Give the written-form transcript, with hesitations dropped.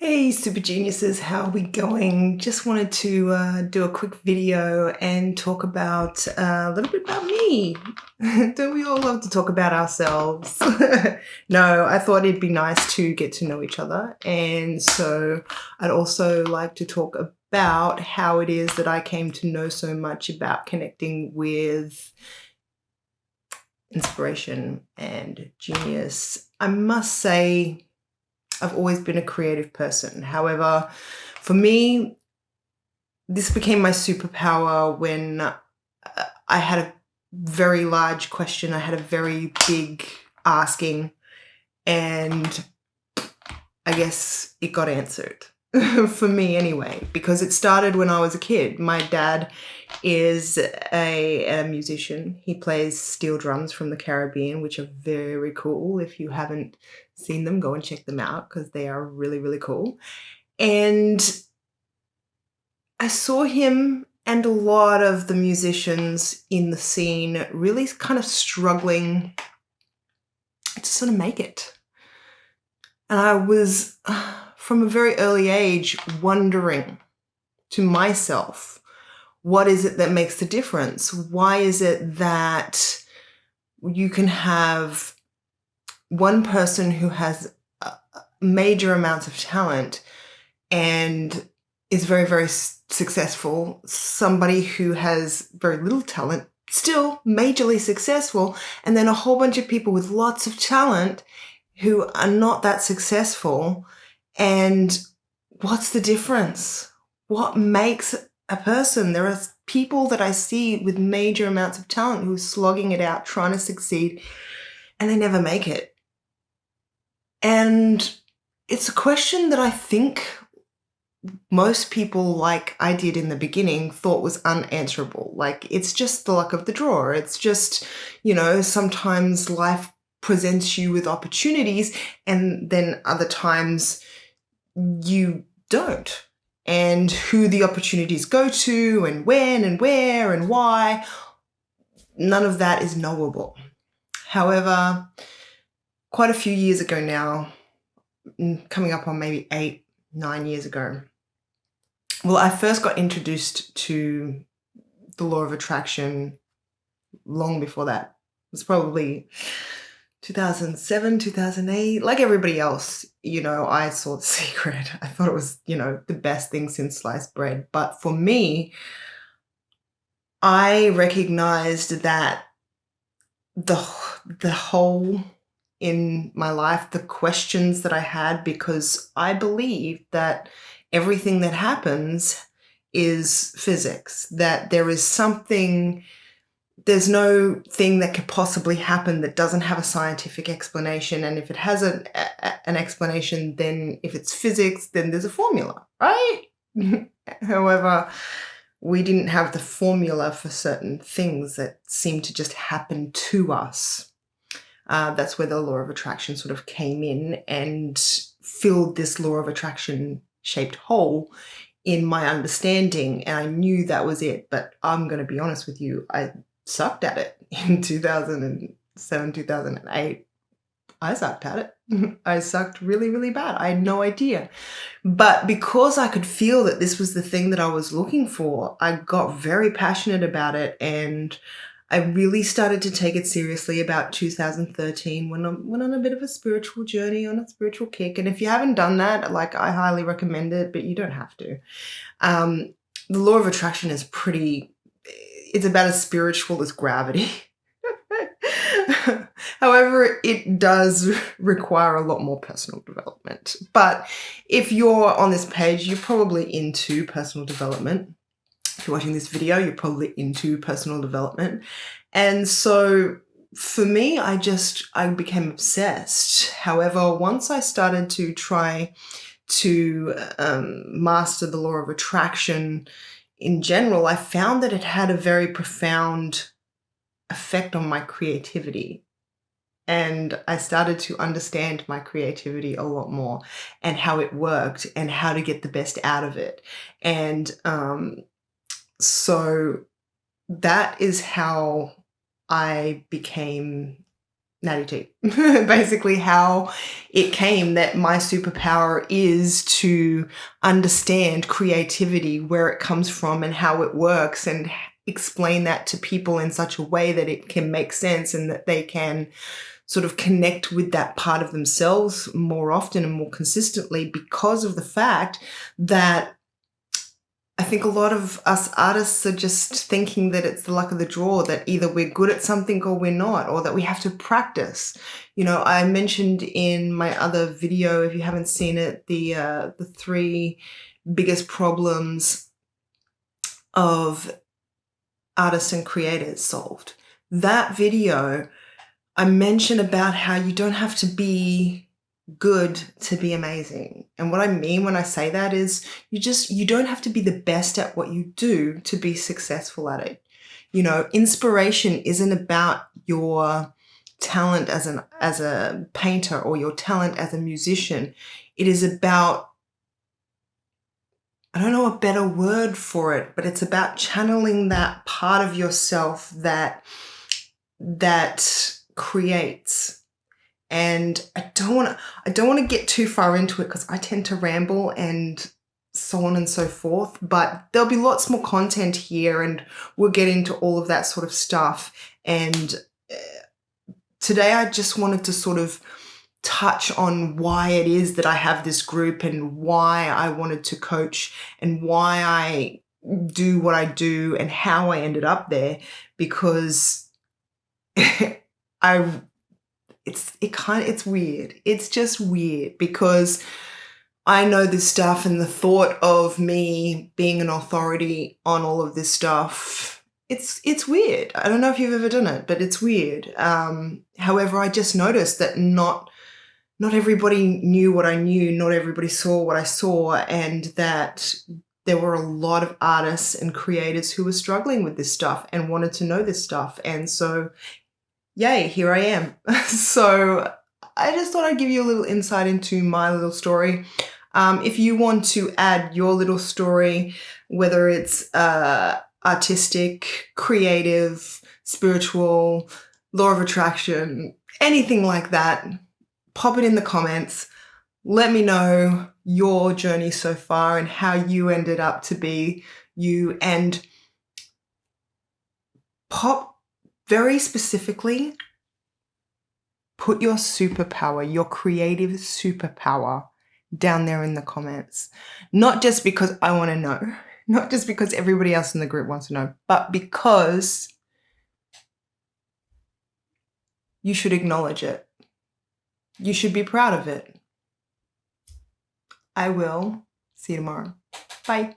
Hey, super geniuses, how are we going? Just wanted to do a quick video and talk about a little bit about me. Don't we all love to talk about ourselves? No, I thought it'd be nice to get to know each other. And so I'd also like to talk about how it is that I came to know so much about connecting with inspiration and genius. I must say, I've always been a creative person. However, for me, this became my superpower when I had a very large question. I had a very big asking, and I guess it got answered. For me anyway, because it started when I was a kid. My dad is a musician. He plays steel drums from the Caribbean, which are very cool. If you haven't seen them, go and check them out because they are really, really cool. And I saw him and a lot of the musicians in the scene really kind of struggling to sort of make it. And I was, from a very early age, wondering to myself, what is it that makes the difference? Why is it that you can have one person who has major amounts of talent and is very, very successful, somebody who has very little talent, still majorly successful, and then a whole bunch of people with lots of talent who are not that successful? And what's the difference? What makes a person? There are people that I see with major amounts of talent who are slogging it out, trying to succeed, and they never make it. And it's a question that I think most people, like I did in the beginning, thought was unanswerable. Like, it's just the luck of the draw. It's just, sometimes life presents you with opportunities and then other times you don't. And who the opportunities go to and when and where and why, none of that is knowable. However, quite a few years ago now, coming up on maybe 8-9 years ago, well, I first got introduced to the law of attraction long before that. It was probably 2007, 2008. Like everybody else, I saw The Secret. I thought it was, the best thing since sliced bread. But for me, I recognized that the hole in my life, the questions that I had, because I believe that everything that happens is physics, that there's no thing that could possibly happen that doesn't have a scientific explanation. And if it has an explanation, then if it's physics, then there's a formula, right? However, we didn't have the formula for certain things that seem to just happen to us. That's where the law of attraction sort of came in and filled this law of attraction shaped hole in my understanding. And I knew that was it. But I'm going to be honest with you, I sucked at it in 2007, 2008. I sucked at it. I sucked really, really bad. I had no idea. But because I could feel that this was the thing that I was looking for, I got very passionate about it, and I really started to take it seriously about 2013 when I went on a bit of a spiritual journey, on a spiritual kick. And if you haven't done that, I highly recommend it, but you don't have to. The law of attraction is it's about as spiritual as gravity. However, it does require a lot more personal development. But if you're on this page, you're probably into personal development. If you're watching this video, you're probably into personal development. And so for me, I became obsessed. However, once I started to try to master the law of attraction in general, I found that it had a very profound effect on my creativity. And I started to understand my creativity a lot more and how it worked and how to get the best out of it. And so that is how I became Natty Tea. Basically how it came that my superpower is to understand creativity, where it comes from and how it works, and explain that to people in such a way that it can make sense and that they can sort of connect with that part of themselves more often and more consistently, because of the fact that I think a lot of us artists are just thinking that it's the luck of the draw, that either we're good at something or we're not, or that we have to practice. You know, I mentioned in my other video, if you haven't seen it, the 3 biggest problems of artists and creators solved. That video, I mentioned about how you don't have to be good to be amazing. And what I mean when I say that is you don't have to be the best at what you do to be successful at it. You know, inspiration isn't about your talent as a painter or your talent as a musician. It is about, I don't know a better word for it, but it's about channeling that part of yourself that creates. And I don't want to get too far into it because I tend to ramble and so on and so forth, but there'll be lots more content here and we'll get into all of that sort of stuff. And today I just wanted to sort of touch on why it is that I have this group and why I wanted to coach and why I do what I do and how I ended up there, because it's weird. It's just weird because I know this stuff, and the thought of me being an authority on all of this stuff, it's weird. I don't know if you've ever done it, but it's weird. However, I just noticed that not everybody knew what I knew, not everybody saw what I saw, and that there were a lot of artists and creators who were struggling with this stuff and wanted to know this stuff. And so, yay, here I am. So I just thought I'd give you a little insight into my little story. If you want to add your little story, whether it's artistic, creative, spiritual, law of attraction, anything like that, pop it in the comments. Let me know your journey so far and how you ended up to be you, and very specifically, put your superpower, your creative superpower, down there in the comments. Not just because I want to know, not just because everybody else in the group wants to know, but because you should acknowledge it. You should be proud of it. I will see you tomorrow. Bye.